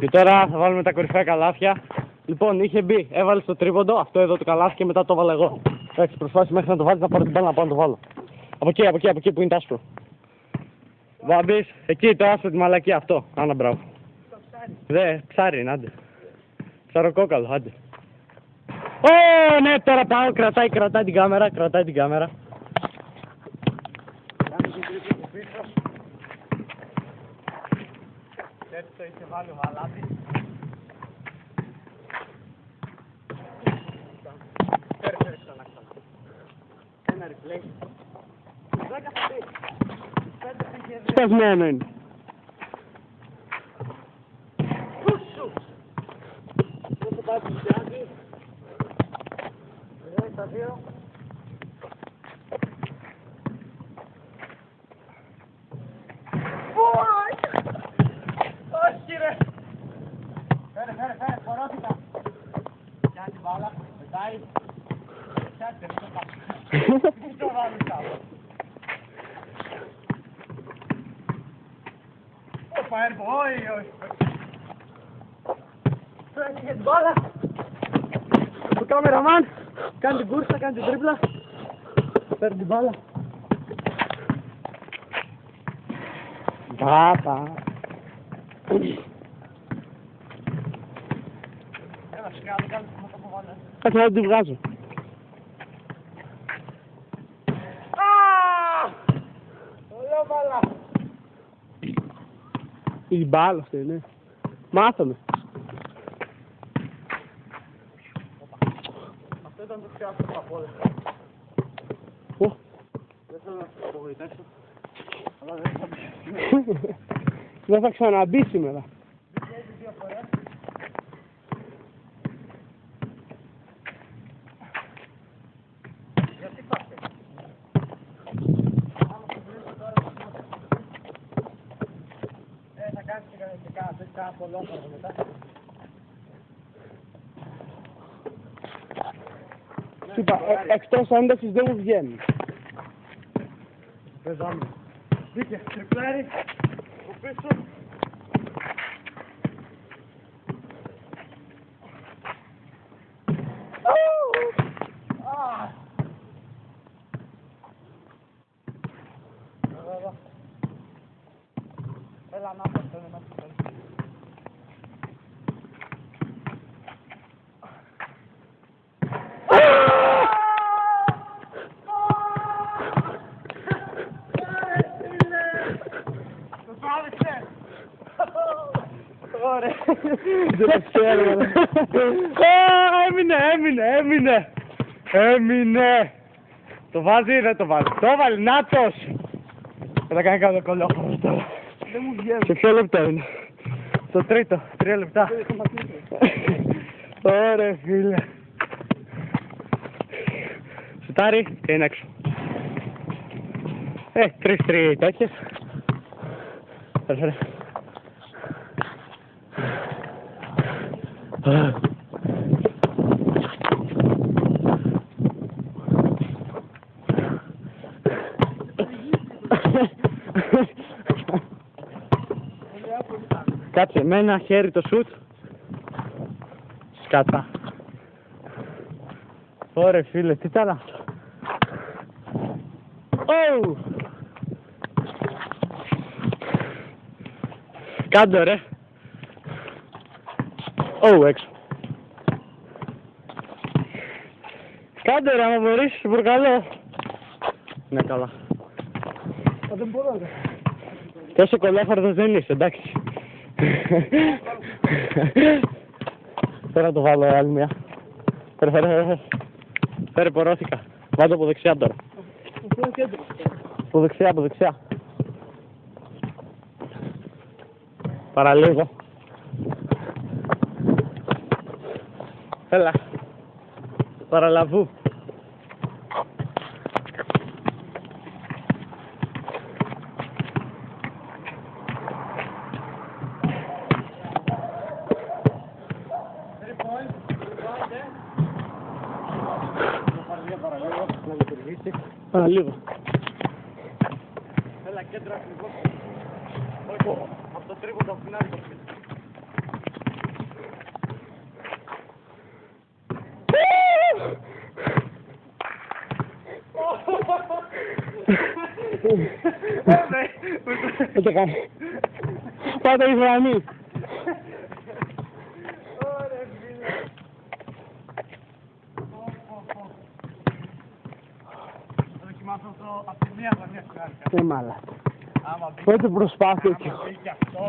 Και τώρα θα βάλουμε τα κορυφαία καλάθια. Λοιπόν, είχε μπει, έβαλε στο τρίποντο, αυτό εδώ το καλάθι και μετά το έβαλα εγώ. Εντάξει, προσπάθησε μέχρι να το βάλει, να πάρω την μπάλα να πάω να το βάλω. Από εκεί που είναι το άσπρο. Βάμπης, εκεί το άσπρο τη μαλακία αυτό. Άνα μπράβο. Δε, ψάρι είναι, άντε. Ψαροκόκαλο, άντε. Ω, ναι, τώρα πάω, κρατάει την κάμερα, Έτσι το είχε βάλει ο Βαλάτης. Φέρε ξανά. Ένα replay. 10 θα πει. 5 πήγε. Σπασμένο είναι. Πούσου. Δεν το πάει που πιάζει. 2. Όχι ρε! Φέρε, φορώθηκα! Πιάνει την μπάλα, πετάει. Πιάτε, μην το πάω. Μην το βάλεις κάπου. Όπα, έρπω, όχι. Φέρε την μπάλα. Ο κάμεραμαν κάνει την κούρσα, κάνει την τρίπλα. Φέρε την μπάλα. Πάπα. Κάτσε να την βγάζω. Ολό μπάλα. Η μπάλα αυτή είναι. Μάθαμε. Αυτό ήταν το πιο άσχημο από όλα. Δεν θέλω να σας απογοητεύσω. Αλλά δεν θα μπει. Δεν θα ξαναμπεί σήμερα. Γιατί πάτε. Θα κάνεις και κάνα πολλόφαρο μετά. Είπα, εκτός έντασης δεν μου βγαίνει. Πεζάμε. Μπήκε, τριπλάρι, από πίσω. Έλα να πω, θέλω να πω. Ωραία. Δεν ξέρω. Έμεινε. Το βάζει ή δεν το βάζει. Το βάλει, νάτος. Θα κάνει κάποιο κολόχωρο τώρα. Δεν μου βγαίνει. Σε ποιο λεπτό είναι. Στο τρίτο, 3 λεπτά. Ωραία φίλε. Σουτάρι και είναι έξω. 3 τέτοιες. Φέρε. Κάτσε, με ένα χέρι το σουτ. Σκάτα. Ωραία φίλε, τι ήταν αυτό. Ωου! Κάντο ρε. Ωου, έξω. Κάντο ρε, άμα μπορείς, σε προκαλώ. Ναι, καλά. Δεν μπορώ ρε. Τόσο κολόφαρδος δεν είσαι, εντάξει. Τώρα να το βάλω άλλη μια. Φέρε, πορώθηκα. Βάζω από δεξιά τώρα. Από δεξιά. Παραλίγο. Έλα. Παραλαβού. Παραλίγο. Έλα, κέντρο ακριβώς. Όχι, από το τρίποντο από την άλλη. Δεν κάνει. Πάτε η γραμμή. Δοκιμάσω αυτό από τη μία γωνία στην άλλη. Μάλα. Άμα μπει Πότε προσπάθεια και αυτό.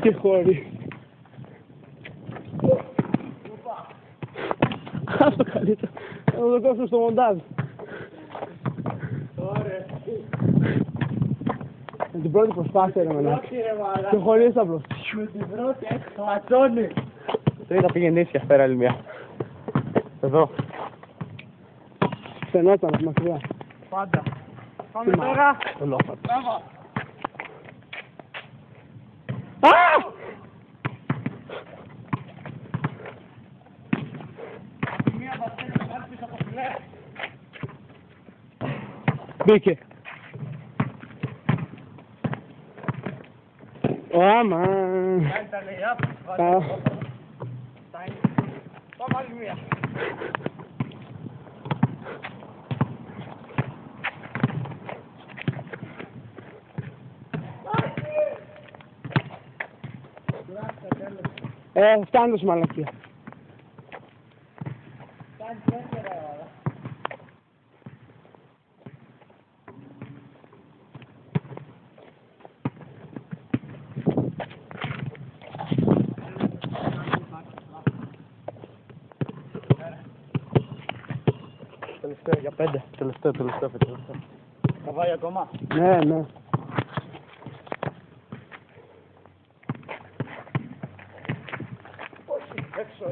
και χωρί. Ας το καλύτερο. Θα το κόψω στο μοντάζ. Ωραία. Με την πρώτη προσπάθεια ρε μαλάκα. Και χωρίς απλώς. Με την πρώτη έτσι το ματσόνι. Τρίτα πήγαινε ίσια, φέρα άλλη μια. Εδώ. Φαινόταν από μακριά. Πάντα. Πάμε τώρα. Ολόφατο. Μπράβο. Από τη μία μπασκέτα και άλλη πίσω από φιλέ. Μπήκε. Άμα. Κάνει τα lay-up. Πάμε άλλη μία. Φτάνει μαλακία. Κάνει 4 ώρα. Τελευταίο για 5. Τελευταίο. Θα βάλει ακόμα. Ναι, ναι. Έξω.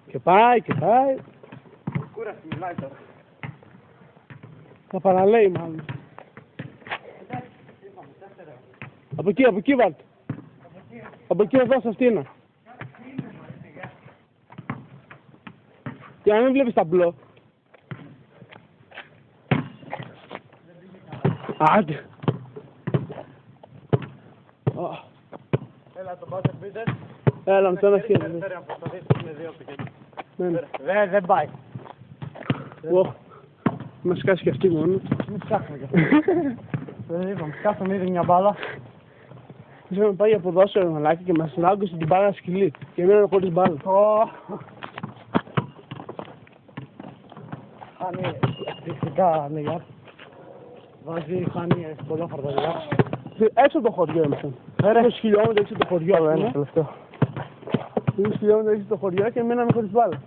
Και πάει. Κούραση μιλάει τώρα. Θα παραλέει μάλλον. Εντάξει, είπαμε 4 ώρα. Από εκεί βάλτε. Από εκεί εδώ σε αυτήν. Και αν μην βλέπεις ταμπλό. Άντε. Έλα τον buzzer beater. Έλα με το ένα σχέδιο. Φέρε να προσπαθήσεις με 2 από το κέντρο. Ναι. Δεν πάει. Μα σκάσει και αυτή μόνο. Μην ψάχνω κι αυτό. Δεν είπαμε, σκάσαμε ήδη μια μπάλα. Είχαμε πάει για ποδόσφαιρο μαλάκι και μας λάγκωσε την μπάλα σκυλί. Και μείναμε χωρίς μπάλα. Χάνει φυσικά νεγιά. Βάζει, χάνει πολλά φαρταλιά. Έξω από το χωριό ήμασταν. 20 χιλιόμετρα έξω από το χωριό. Άλλο ένα τελευταίο. 20 χιλιόμετρα έξω από το χωριό και μείναμε χωρίς μπάλα.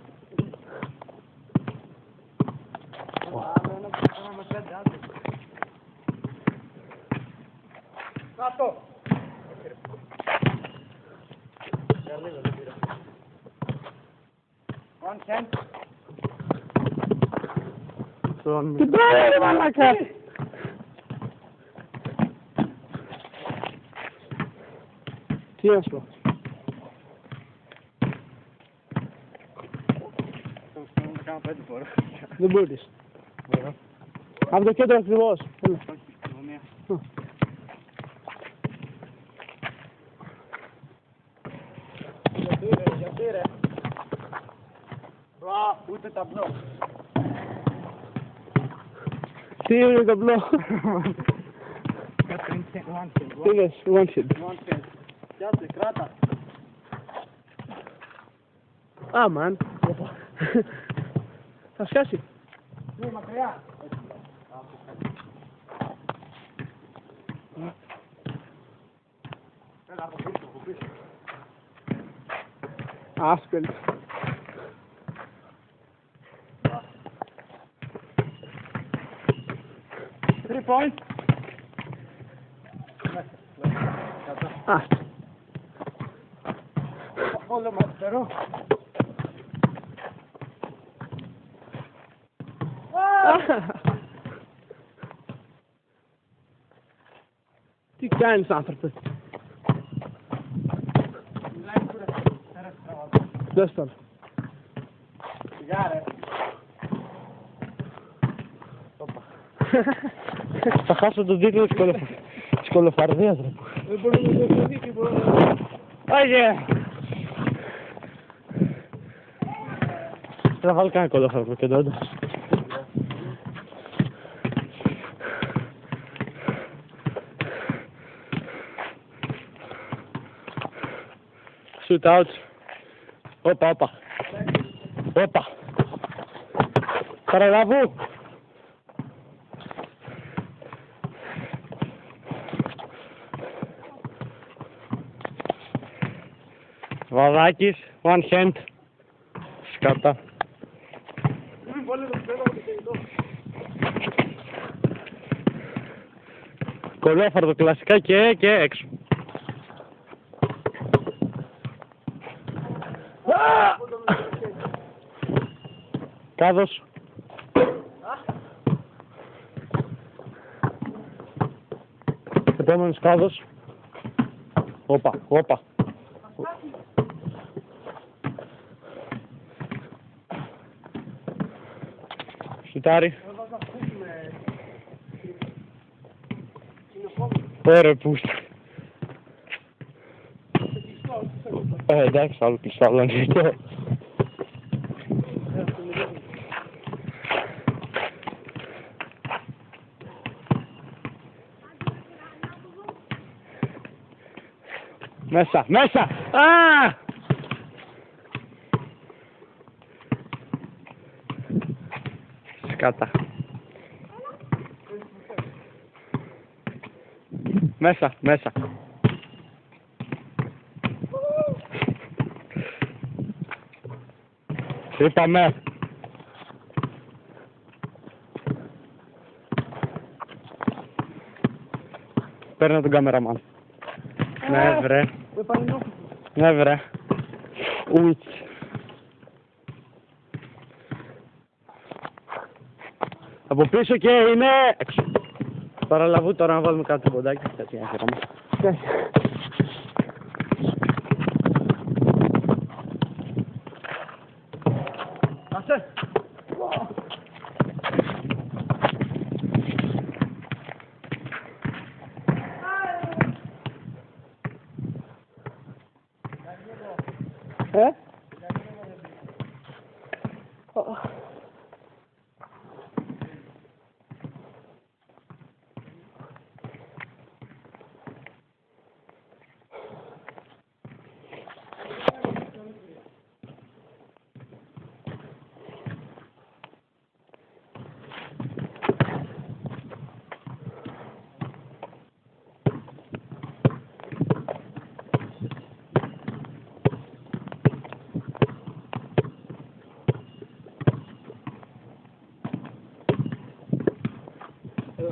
Κάτω! One hand. Τι πάει ρε μαλάκα! Τι να σου πω. Θα κάνω 5 φορές. Δεν μπορείς. Από το κέντρο ακριβώς. Έλα. Γιατί ρε. Μπα, ούτε ταμπλό. Τι είναι το μπλό. Τι λες, one hit. Πιάσε, κράτα. Αμάν. Θα σκάσει. Είναι μακριά. Έλα, από πίσω. Άσπελ. Three point. Όλο μαθερό. Τι κάνεις άνθρωπε. Δες τώρα. Σιγάρε. Θα χάσω τον τίτλο της κολοφαρδίας ρε. Δεν μπορεί να το δει και μπορεί να... Άγιε! Θα βάλω κανένα κολοφαρδό και τότε. Shoot out. Όπα, όπα. Όπα. Παραλαβού. Βαδάκης, one hand. Σκάτα. Κολόφαρτο κλασικά και έξω. Κάδος. Επόμενος κάδος. Όπα, όπα. Σιτάρι. Ωραία πούστα. Εντάξει, άλλο κλειστό, άλλο ανοιχτό. Μέσα, μέσα! Α! Σκάτα. Μέσα, μέσα. Είπαμε. Παίρνω τον κάμεραμαν. Ναι βρε. Ναι βρε. Ουιτς. Από πίσω και είναι έξω. Παραλαβού τώρα να βάλουμε κάτι ποντάκι. Κάτι να χαιρόμαι. Άσε.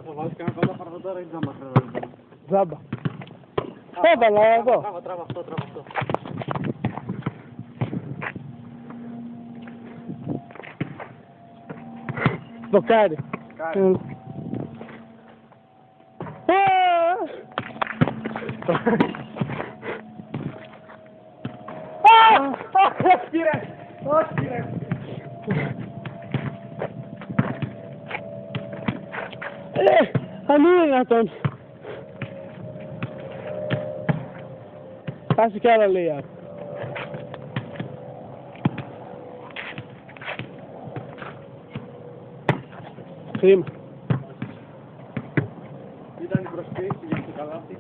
Θα βάλεις κανένα κοντά παραδοτέρα ή τζάμπα χρειάζεται. Ζάμπα. Έβαλα εδώ. Τράβα αυτό, τράβα αυτό. Δοκάρι. Κάρι. Όχι ρε! Όχι ρε! Αν είναι δυνατόν. Χάσει κι άλλα λέει. Κρίμα. Ήταν η προσποίηση για το καλάθι.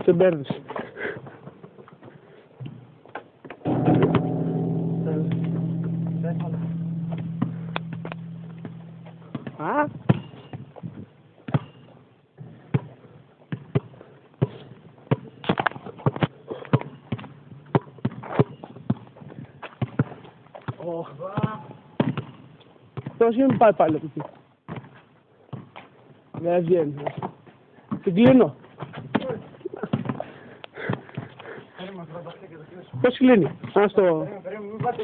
Σε μπέρδεσε. Α! Πώς μην πάει πάλι από εκεί. Δεν βγαίνει. Την κλείνω. Πώς κλείνει. Ας το... Περίμενε, μην πάτε,